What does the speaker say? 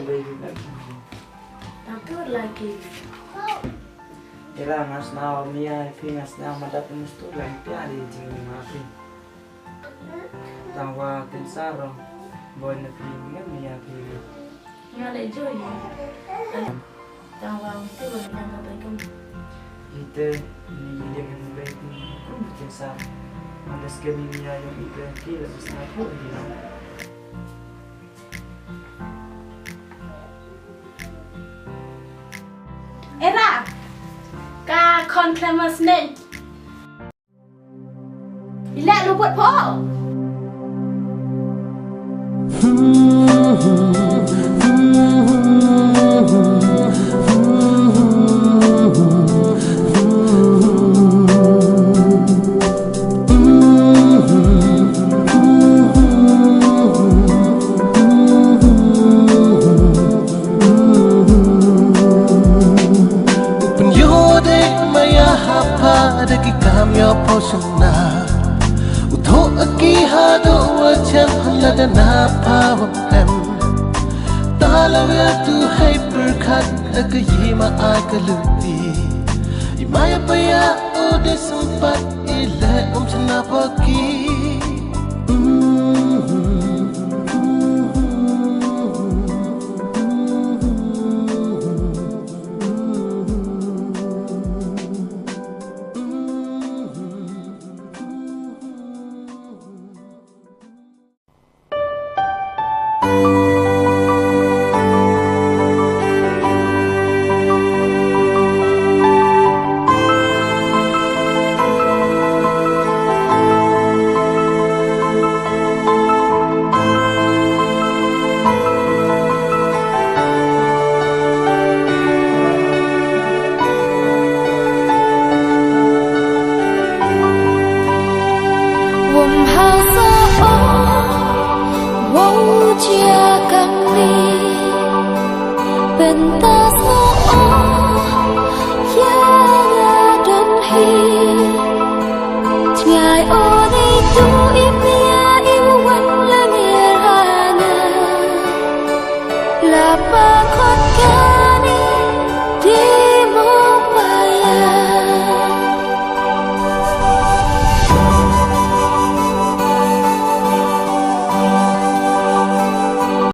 baby lagi. Takut lagi. Ila mas now Mia fingas na madat musto lang piari jing mapi. Tawa tensaro boy na pinga Mia pinga. Ngale joy. Tawang tu yang apa itu? Ite ni dia kan baik ni kum tensar. Mandas kami Mia yang ite kila bisna po dia. Era, ka konklamas nen. Ila luput po. Na pawam hem talaga tu hay perkat nagayima akaluti imaya paya o de sempat ila sana pagi pentas no ya dan hi